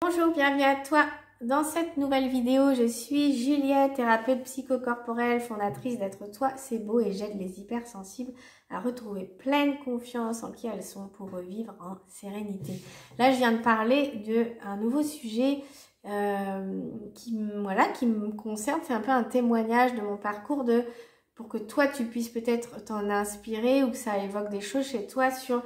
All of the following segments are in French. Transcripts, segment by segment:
Bonjour, bienvenue à toi. Dans cette nouvelle vidéo, je suis Juliette, thérapeute psychocorporelle, fondatrice d'Être Toi, c'est beau et j'aide les hypersensibles à retrouver pleine confiance en qui elles sont pour vivre en sérénité. Là, je viens de parler d'un nouveau sujet qui me concerne. C'est un peu un témoignage de mon parcours pour que toi, tu puisses peut-être t'en inspirer ou que ça évoque des choses chez toi sur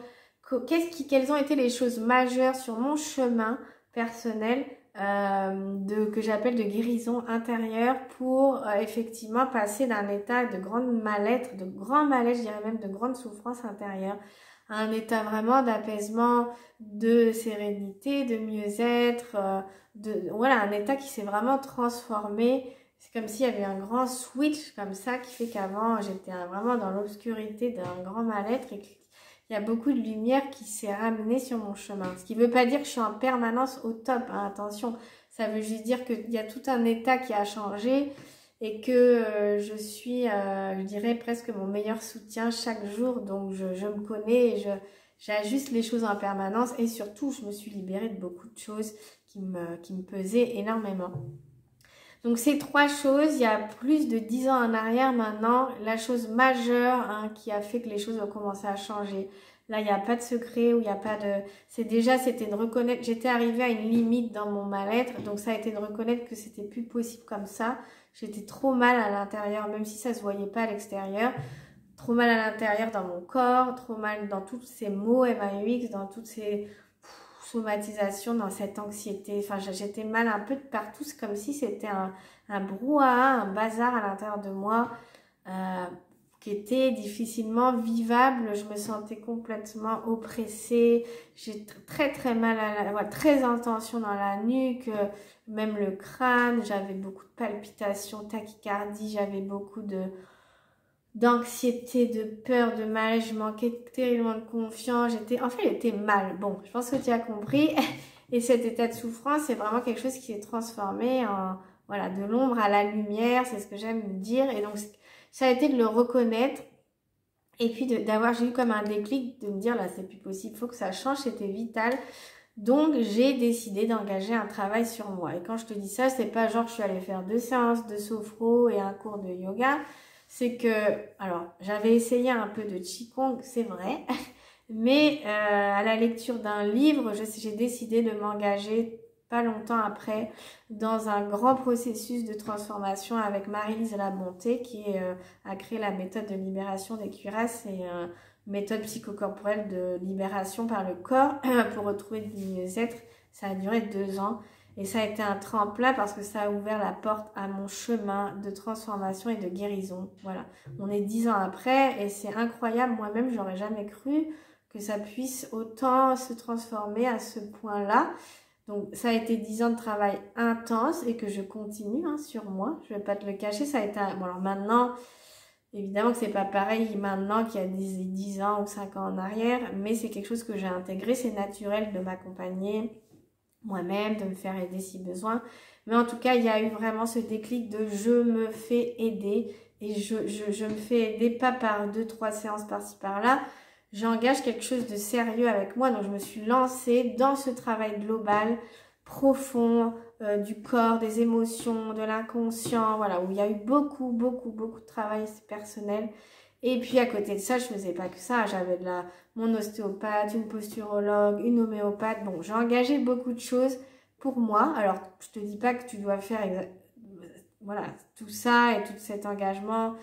quelles ont été les choses majeures sur mon chemin personnel que j'appelle de guérison intérieure pour effectivement passer d'un état de grande mal-être, de grand mal-être, je dirais même de grande souffrance intérieure, à un état vraiment d'apaisement, de sérénité, de mieux-être, voilà, un état qui s'est vraiment transformé. C'est comme s'il y avait un grand switch comme ça qui fait qu'avant j'étais vraiment dans l'obscurité d'un grand mal-être et il y a beaucoup de lumière qui s'est ramenée sur mon chemin. Ce qui ne veut pas dire que je suis en permanence au top, hein, attention. Ça veut juste dire qu'il y a tout un état qui a changé et que je suis, je dirais, presque mon meilleur soutien chaque jour. Donc, je me connais et j'ajuste les choses en permanence. Et surtout, je me suis libérée de beaucoup de choses qui me pesaient énormément. Donc ces trois choses, il y a plus de 10 ans en arrière maintenant, la chose majeure qui a fait que les choses ont commencé à changer. Là, il n'y a pas de secret, ou il n'y a pas de... c'était de reconnaître, j'étais arrivée à une limite dans mon mal-être, donc ça a été de reconnaître que c'était plus possible comme ça. J'étais trop mal à l'intérieur, même si ça se voyait pas à l'extérieur. Trop mal à l'intérieur dans mon corps, trop mal dans tous ces mots MAUX, dans toutes ces somatisation, dans cette anxiété. Enfin, j'étais mal un peu de partout. C'est comme si c'était un brouhaha, un bazar à l'intérieur de moi qui était difficilement vivable. Je me sentais complètement oppressée. J'ai très mal très en tension dans la nuque, même le crâne. J'avais beaucoup de palpitations, tachycardie. J'avais beaucoup d'anxiété, de peur, de mal, je manquais terriblement de confiance, j'étais mal. Bon, je pense que tu as compris. Et cet état de souffrance, c'est vraiment quelque chose qui s'est transformé en, voilà, de l'ombre à la lumière, c'est ce que j'aime dire. Et donc, ça a été de le reconnaître. Et puis, j'ai eu comme un déclic de me dire, là, c'est plus possible, il faut que ça change, c'était vital. Donc, j'ai décidé d'engager un travail sur moi. Et quand je te dis ça, c'est pas genre que je suis allée faire 2 séances de sophro et un cours de yoga. C'est que, alors, j'avais essayé un peu de Qigong, c'est vrai, mais à la lecture d'un livre, j'ai décidé de m'engager pas longtemps après dans un grand processus de transformation avec Marie-Lise Labonté qui a créé la méthode de libération des cuirasses et méthode psychocorporelle de libération par le corps pour retrouver du mieux-être. Ça a duré 2 ans. Et ça a été un tremplin parce que ça a ouvert la porte à mon chemin de transformation et de guérison. Voilà. On est 10 ans après et c'est incroyable. Moi-même, j'aurais jamais cru que ça puisse autant se transformer à ce point-là. Donc, ça a été 10 ans de travail intense et que je continue sur moi. Je vais pas te le cacher. Ça a été bon, alors maintenant, évidemment que c'est pas pareil maintenant qu'il y a 10 ans ou 5 ans en arrière, mais c'est quelque chose que j'ai intégré. C'est naturel de m'accompagner moi-même, de me faire aider si besoin. Mais en tout cas, il y a eu vraiment ce déclic de je me fais aider et je me fais aider pas par 2-3 séances par-ci par-là. J'engage quelque chose de sérieux avec moi. Donc, je me suis lancée dans ce travail global, profond, du corps, des émotions, de l'inconscient, voilà, où il y a eu beaucoup de travail personnel. Et puis, à côté de ça, je faisais pas que ça. J'avais mon ostéopathe, une posturologue, une homéopathe. Bon, j'ai engagé beaucoup de choses pour moi. Alors, je te dis pas que tu dois faire voilà, tout ça et tout cet engagement.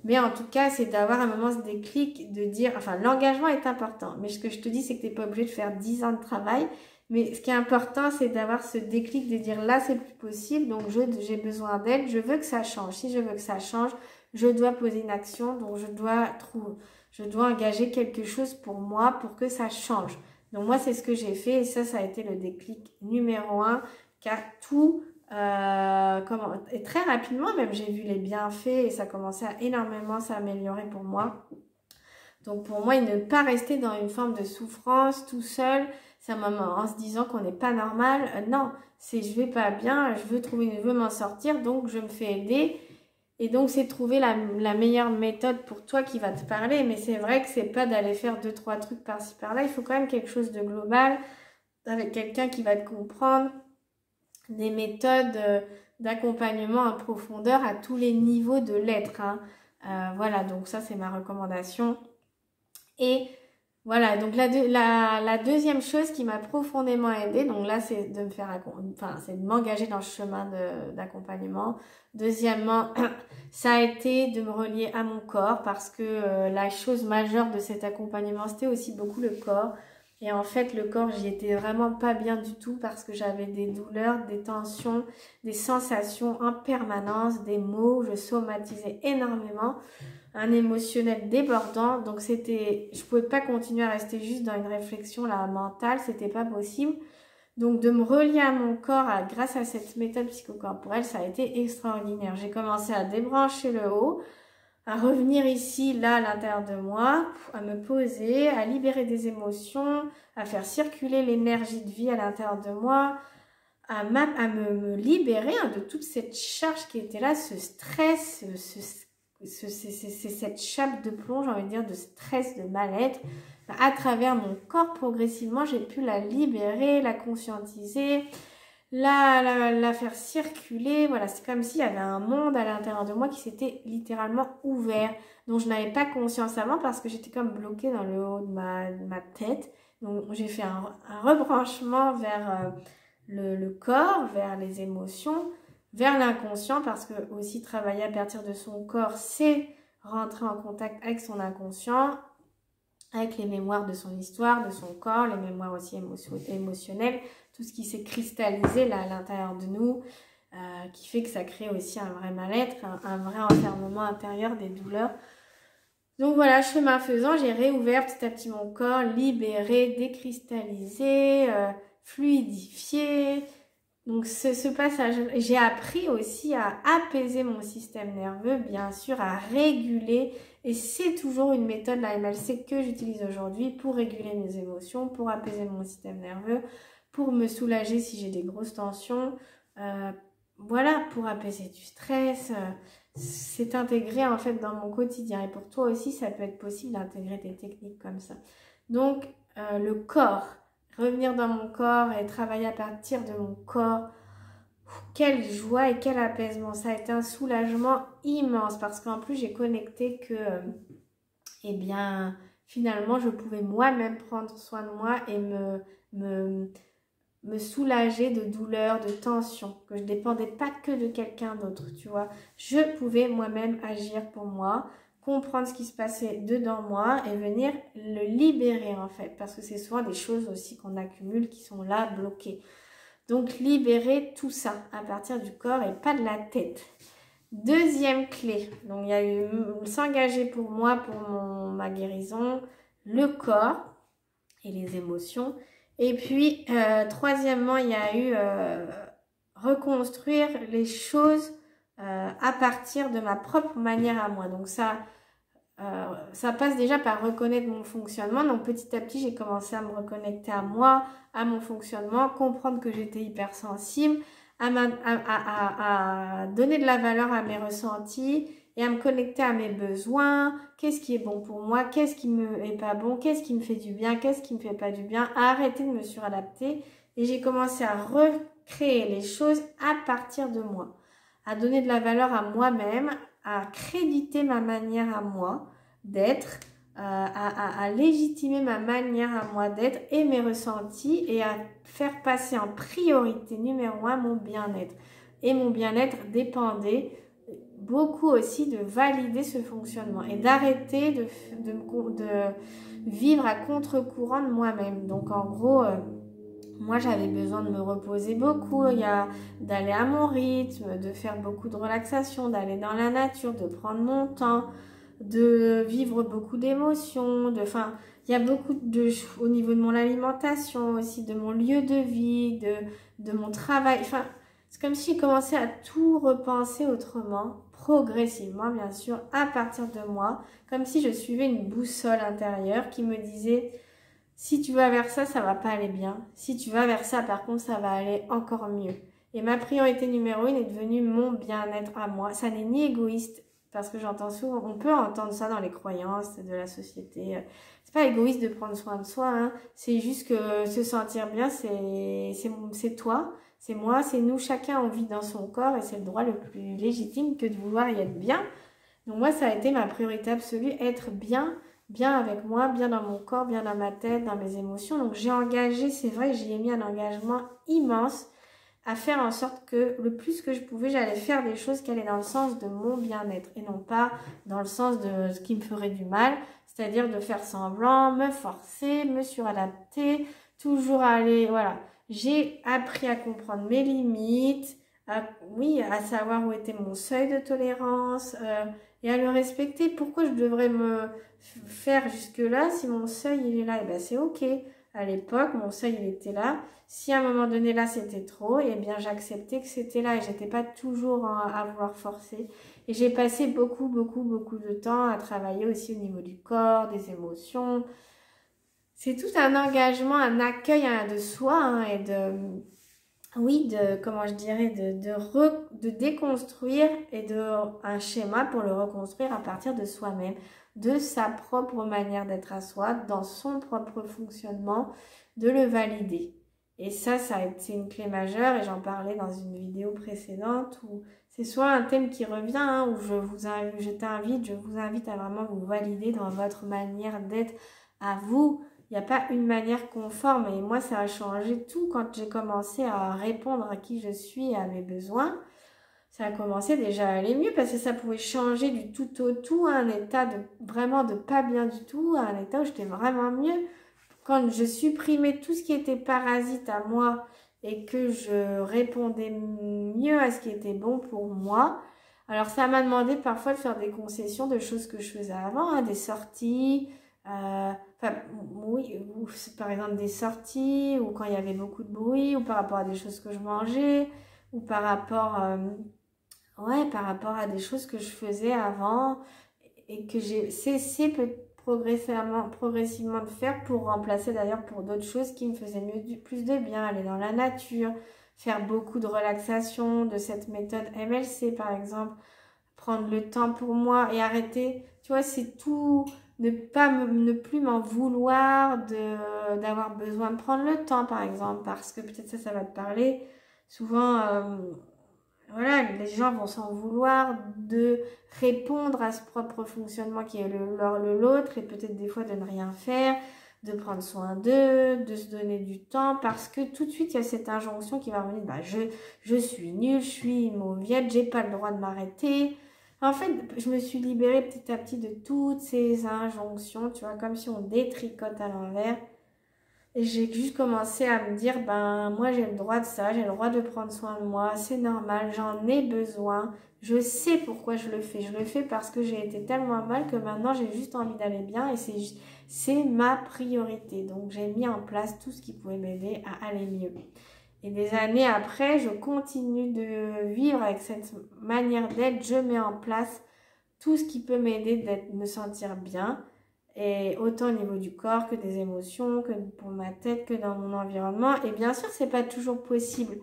Mais en tout cas, c'est d'avoir un moment ce déclic, de dire, enfin, l'engagement est important. Mais ce que je te dis, c'est que tu n'es pas obligé de faire 10 ans de travail. Mais ce qui est important, c'est d'avoir ce déclic de dire, là, c'est plus possible. Donc, j'ai besoin d'aide. Je veux que ça change. Si je veux que ça change, je dois poser une action. Donc, je dois engager quelque chose pour moi pour que ça change. Donc, moi, c'est ce que j'ai fait. Et ça a été le déclic numéro 1 qui a tout... et très rapidement même j'ai vu les bienfaits et ça commençait à énormément s'améliorer pour moi. Donc pour moi, ne pas rester dans une forme de souffrance tout seul, c'est un moment en se disant qu'on n'est pas normal. Non, c'est je vais pas bien, je veux m'en sortir, donc je me fais aider. Et donc c'est trouver la meilleure méthode pour toi qui va te parler. Mais c'est vrai que c'est pas d'aller faire 2-3 trucs par-ci par-là, il faut quand même quelque chose de global. avec quelqu'un qui va te comprendre, des méthodes d'accompagnement en profondeur à tous les niveaux de l'être, hein. Voilà, donc ça c'est ma recommandation. Et voilà, donc la deuxième chose qui m'a profondément aidée, donc là c'est de me faire, c'est de m'engager dans le chemin d'accompagnement. Deuxièmement, ça a été de me relier à mon corps parce que la chose majeure de cet accompagnement, c'était aussi beaucoup le corps. Et en fait, le corps, j'y étais vraiment pas bien du tout parce que j'avais des douleurs, des tensions, des sensations en permanence, des maux, je somatisais énormément, un émotionnel débordant. Donc je pouvais pas continuer à rester juste dans une réflexion là mentale, c'était pas possible. Donc de me relier à mon corps grâce à cette méthode psychocorporelle, ça a été extraordinaire. J'ai commencé à débrancher le haut, à revenir ici, là, à l'intérieur de moi, à me poser, à libérer des émotions, à faire circuler l'énergie de vie à l'intérieur de moi, à me libérer de toute cette charge qui était là, ce stress, c'est cette chape de plomb, j'ai envie de dire, de stress, de mal-être. À travers mon corps, progressivement, j'ai pu la libérer, la conscientiser, la faire circuler. Voilà, c'est comme s'il y avait un monde à l'intérieur de moi qui s'était littéralement ouvert, dont je n'avais pas conscience avant parce que j'étais comme bloquée dans le haut de ma tête. Donc j'ai fait un rebranchement vers le corps, vers les émotions, vers l'inconscient, parce que aussi travailler à partir de son corps, c'est rentrer en contact avec son inconscient, avec les mémoires de son histoire, de son corps, les mémoires aussi émotionnelles, tout ce qui s'est cristallisé là à l'intérieur de nous, qui fait que ça crée aussi un vrai mal-être, un vrai enfermement intérieur, des douleurs. Donc voilà, chemin faisant, j'ai réouvert petit à petit mon corps, libéré, décristallisé, fluidifié. Donc ce passage, j'ai appris aussi à apaiser mon système nerveux, bien sûr, à réguler. Et c'est toujours une méthode, la MLC, que j'utilise aujourd'hui pour réguler mes émotions, pour apaiser mon système nerveux, pour me soulager si j'ai des grosses tensions. Voilà, pour apaiser du stress. C'est intégré en fait dans mon quotidien. Et pour toi aussi, ça peut être possible d'intégrer des techniques comme ça. Donc, le corps, revenir dans mon corps et travailler à partir de mon corps. Quelle joie et quel apaisement. Ça a été un soulagement immense parce qu'en plus, j'ai connecté que, eh bien, finalement, je pouvais moi-même prendre soin de moi et me soulager de douleurs, de tensions, que je ne dépendais pas que de quelqu'un d'autre, tu vois. Je pouvais moi-même agir pour moi, comprendre ce qui se passait dedans moi et venir le libérer en fait, parce que c'est souvent des choses aussi qu'on accumule qui sont là, bloquées. Donc libérer tout ça à partir du corps et pas de la tête. Deuxième clé, donc il y a eu s'engager pour moi, pour ma guérison, le corps et les émotions. Et puis, troisièmement, il y a eu reconstruire les choses à partir de ma propre manière à moi. Donc ça passe déjà par reconnaître mon fonctionnement. Donc petit à petit, j'ai commencé à me reconnecter à moi, à mon fonctionnement, comprendre que j'étais hypersensible, à donner de la valeur à mes ressentis et à me connecter à mes besoins, qu'est-ce qui est bon pour moi, qu'est-ce qui me est pas bon, qu'est-ce qui me fait du bien, qu'est-ce qui me fait pas du bien, à arrêter de me suradapter. Et j'ai commencé à recréer les choses à partir de moi, à donner de la valeur à moi-même, à créditer ma manière à moi d'être, à légitimer ma manière à moi d'être et mes ressentis et à faire passer en priorité numéro 1 mon bien-être. Et mon bien-être dépendait beaucoup aussi de valider ce fonctionnement et d'arrêter de vivre à contre-courant de moi-même. Donc en gros, moi j'avais besoin de me reposer beaucoup, d'aller à mon rythme, de faire beaucoup de relaxation, d'aller dans la nature, de prendre mon temps, de vivre beaucoup d'émotions, il y a beaucoup au niveau de mon alimentation aussi, de mon lieu de vie, de mon travail, c'est comme si j'ai commencé à tout repenser autrement, progressivement bien sûr, à partir de moi, comme si je suivais une boussole intérieure qui me disait si tu vas vers ça, ça va pas aller bien. Si tu vas vers ça, par contre, ça va aller encore mieux. Et ma priorité numéro 1 est devenue mon bien-être à moi. Ça n'est ni égoïste, parce que j'entends souvent, on peut entendre ça dans les croyances de la société. c'est pas égoïste de prendre soin de soi, hein. C'est juste que se sentir bien, c'est toi, c'est moi, c'est nous, chacun on vit dans son corps et c'est le droit le plus légitime que de vouloir y être bien. Donc moi, ça a été ma priorité absolue, être bien, bien avec moi, bien dans mon corps, bien dans ma tête, dans mes émotions. Donc j'ai engagé, c'est vrai, j'y ai mis un engagement immense à faire en sorte que le plus que je pouvais, j'allais faire des choses qui allaient dans le sens de mon bien-être et non pas dans le sens de ce qui me ferait du mal, c'est-à-dire de faire semblant, me forcer, me suradapter, toujours aller, voilà. J'ai appris à comprendre mes limites, oui, à savoir où était mon seuil de tolérance et à le respecter. Pourquoi je devrais me faire jusque-là si mon seuil il est là? Et ben c'est ok. À l'époque, mon seuil il était là. Si à un moment donné là c'était trop, eh bien j'acceptais que c'était là et j'étais pas toujours à vouloir forcer. Et j'ai passé beaucoup de temps à travailler aussi au niveau du corps, des émotions. C'est tout un engagement, un accueil de soi hein, et oui, comment je dirais, de déconstruire et un schéma pour le reconstruire à partir de soi-même, de sa propre manière d'être à soi, dans son propre fonctionnement, de le valider. Et ça c'est une clé majeure et j'en parlais dans une vidéo précédente où c'est soit un thème qui revient, hein, où je vous invite à vraiment vous valider dans votre manière d'être à vous. Il n'y a pas une manière conforme et moi ça a changé tout quand j'ai commencé à répondre à qui je suis et à mes besoins. Ça a commencé déjà à aller mieux parce que ça pouvait changer du tout au tout à un état de vraiment de pas bien du tout, à un état où j'étais vraiment mieux. Quand je supprimais tout ce qui était parasite à moi et que je répondais mieux à ce qui était bon pour moi, alors ça m'a demandé parfois de faire des concessions de choses que je faisais avant, hein, des sorties, enfin oui, ou par exemple des sorties, ou quand il y avait beaucoup de bruit, ou par rapport à des choses que je mangeais, ou par rapport, par rapport à des choses que je faisais avant et que j'ai cessé progressivement de faire pour remplacer d'ailleurs pour d'autres choses qui me faisaient plus de bien, aller dans la nature, faire beaucoup de relaxation, de cette méthode MLC par exemple, prendre le temps pour moi et arrêter, tu vois, c'est tout, ne plus m'en vouloir d'avoir besoin de prendre le temps par exemple, parce que peut-être ça va te parler, souvent voilà, les gens vont s'en vouloir de répondre à ce propre fonctionnement qui est l'autre et peut-être des fois de ne rien faire, de prendre soin d'eux, de se donner du temps parce que tout de suite il y a cette injonction qui va revenir, bah je suis nulle, je suis mauviette, j'ai pas le droit de m'arrêter. En fait, je me suis libérée petit à petit de toutes ces injonctions, tu vois, comme si on détricote à l'envers. Et j'ai juste commencé à me dire, ben moi j'ai le droit de ça, j'ai le droit de prendre soin de moi, c'est normal, j'en ai besoin, je sais pourquoi je le fais parce que j'ai été tellement mal que maintenant j'ai juste envie d'aller bien et c'est ma priorité. Donc j'ai mis en place tout ce qui pouvait m'aider à aller mieux. Et des années après, je continue de vivre avec cette manière d'être, je mets en place tout ce qui peut m'aider à me sentir bien. Et autant au niveau du corps que des émotions, que pour ma tête, que dans mon environnement. Et bien sûr, c'est pas toujours possible.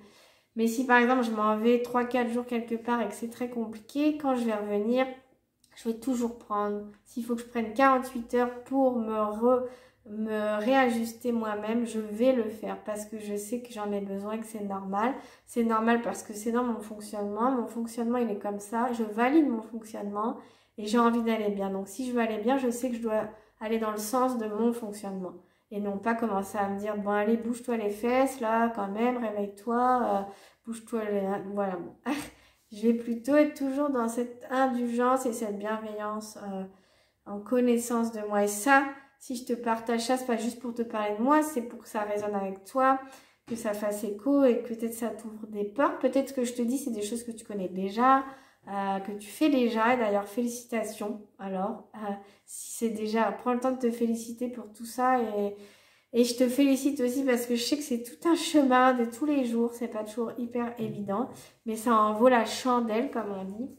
Mais si par exemple, je m'en vais 3-4 jours quelque part et que c'est très compliqué, quand je vais revenir, je vais toujours prendre. S'il faut que je prenne 48 heures pour me réajuster moi-même, je vais le faire parce que je sais que j'en ai besoin, que c'est normal. C'est normal parce que c'est dans mon fonctionnement. Mon fonctionnement, il est comme ça. Je valide mon fonctionnement et j'ai envie d'aller bien. Donc, si je veux aller bien, je sais que je dois aller dans le sens de mon fonctionnement. Et non pas commencer à me dire, bon allez, bouge-toi les fesses, là, quand même, réveille-toi, bouge-toi les... Voilà, bon. Je vais plutôt être toujours dans cette indulgence et cette bienveillance en connaissance de moi. Et ça, si je te partage ça, c'est pas juste pour te parler de moi, c'est pour que ça résonne avec toi, que ça fasse écho et que peut-être ça t'ouvre des portes. Peut-être que je te dis, c'est des choses que tu connais déjà, que tu fais déjà. Et d'ailleurs, félicitations. Alors, si c'est déjà, prends le temps de te féliciter pour tout ça et je te félicite aussi parce que je sais que c'est tout un chemin de tous les jours. C'est pas toujours hyper évident, mais ça en vaut la chandelle, comme on dit,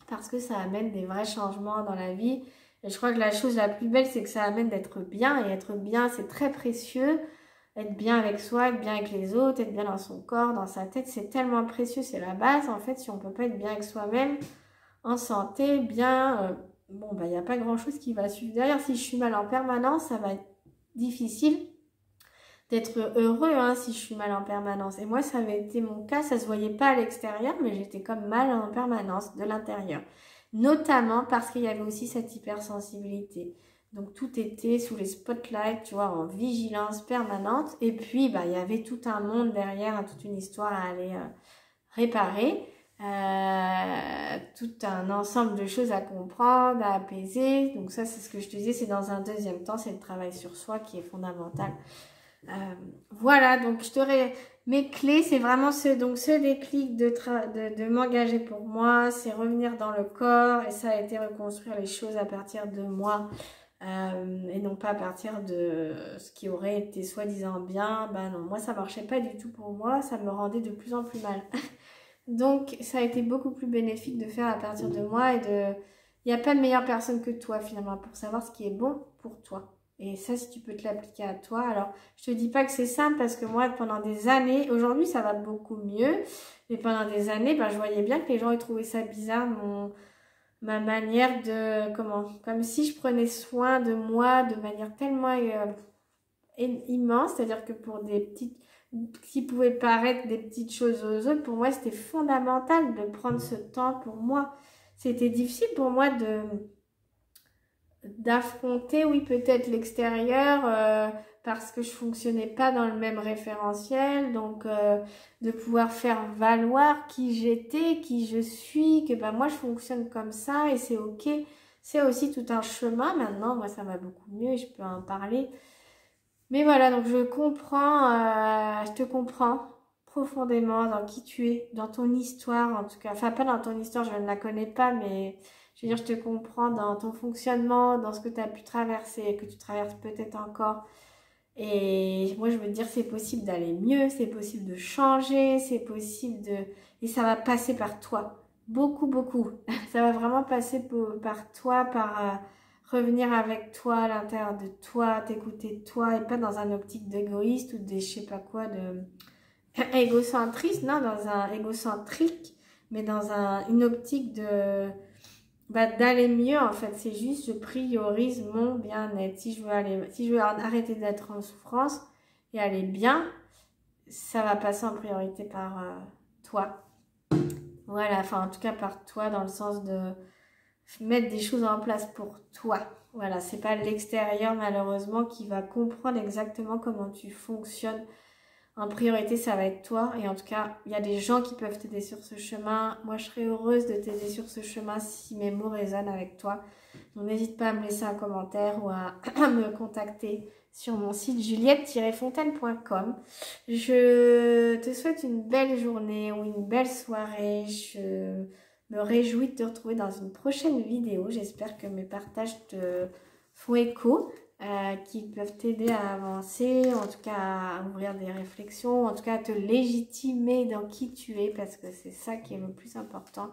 parce que ça amène des vrais changements dans la vie. Et je crois que la chose la plus belle, c'est que ça amène d'être bien. Et être bien, c'est très précieux. Être bien avec soi, être bien avec les autres, être bien dans son corps, dans sa tête, c'est tellement précieux. C'est la base, en fait, si on peut pas être bien avec soi-même, en santé, bien, bon, bah, il n'y a pas grand-chose qui va suivre derrière. Si je suis mal en permanence, ça va être difficile d'être heureux, hein, si je suis mal en permanence. Et moi, ça avait été mon cas, ça se voyait pas à l'extérieur, mais j'étais comme mal en permanence de l'intérieur. Notamment parce qu'il y avait aussi cette hypersensibilité. Donc tout était sous les spotlights, tu vois, en vigilance permanente. Et puis, bah, il y avait tout un monde derrière, hein, toute une histoire à aller réparer. Tout un ensemble de choses à comprendre, à apaiser. Donc ça, c'est ce que je te disais, c'est dans un deuxième temps, c'est le travail sur soi qui est fondamental. Voilà, donc mes clés, c'est vraiment ce déclic de m'engager pour moi, c'est revenir dans le corps, et ça a été reconstruire les choses à partir de moi, et non pas à partir de ce qui aurait été soi-disant bien. Ben non, moi ça marchait pas du tout pour moi, ça me rendait de plus en plus mal. Donc ça a été beaucoup plus bénéfique de faire à partir de moi, il n'y a pas de meilleure personne que toi finalement pour savoir ce qui est bon pour toi. Et ça, si tu peux te l'appliquer à toi. Alors, je te dis pas que c'est simple parce que moi, pendant des années, aujourd'hui, ça va beaucoup mieux. Mais pendant des années, ben, je voyais bien que les gens ils trouvaient ça bizarre, ma manière comme si je prenais soin de moi de manière tellement immense. C'est-à-dire que pour des petites, qui pouvaient paraître des petites choses aux autres, pour moi, c'était fondamental de prendre ce temps pour moi. C'était difficile pour moi d'affronter, oui, peut-être l'extérieur, parce que je fonctionnais pas dans le même référentiel, donc de pouvoir faire valoir qui j'étais, qui je suis, que ben moi je fonctionne comme ça et c'est ok. C'est aussi tout un chemin maintenant, moi ça va beaucoup mieux et je peux en parler. Mais voilà, donc je te comprends profondément dans qui tu es, dans ton histoire en tout cas. Enfin, pas dans ton histoire, je ne la connais pas, mais je veux dire, je te comprends dans ton fonctionnement, dans ce que tu as pu traverser, que tu traverses peut-être encore. Et moi, je veux te dire, c'est possible d'aller mieux, c'est possible de changer, c'est possible de... Et ça va passer par toi. Beaucoup, beaucoup. Ça va vraiment passer par toi, par revenir avec toi, à l'intérieur de toi, t'écouter toi, et pas dans un optique d'égoïste ou de je sais pas quoi, de égocentriste, non, dans un égocentrique, mais dans une optique d'aller mieux en fait. C'est juste je priorise mon bien-être. Si je veux arrêter d'être en souffrance et aller bien, ça va passer en priorité par toi. Voilà, enfin en tout cas par toi dans le sens de mettre des choses en place pour toi. Voilà, c'est pas l'extérieur malheureusement qui va comprendre exactement comment tu fonctionnes. En priorité, ça va être toi. Et en tout cas, il y a des gens qui peuvent t'aider sur ce chemin. Moi, je serais heureuse de t'aider sur ce chemin si mes mots résonnent avec toi. Donc, n'hésite pas à me laisser un commentaire ou à me contacter sur mon site juliette-fontaine.com. Je te souhaite une belle journée ou une belle soirée. Je me réjouis de te retrouver dans une prochaine vidéo. J'espère que mes partages te font écho. Qui peuvent t'aider à avancer, en tout cas à ouvrir des réflexions, en tout cas à te légitimer dans qui tu es, parce que c'est ça qui est le plus important,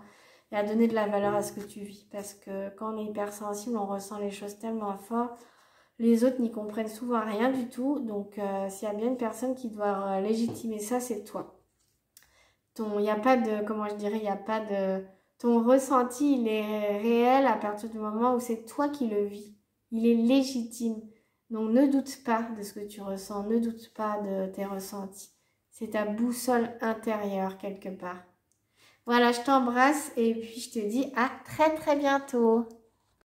et à donner de la valeur à ce que tu vis, parce que quand on est hypersensible, on ressent les choses tellement fort, les autres n'y comprennent souvent rien du tout, donc s'il y a bien une personne qui doit légitimer ça, c'est toi. Il n'y a pas de, comment je dirais, il n'y a pas de... Ton ressenti, il est réel à partir du moment où c'est toi qui le vis. Il est légitime. Donc ne doute pas de ce que tu ressens, ne doute pas de tes ressentis. C'est ta boussole intérieure quelque part. Voilà, je t'embrasse et puis je te dis à très très bientôt.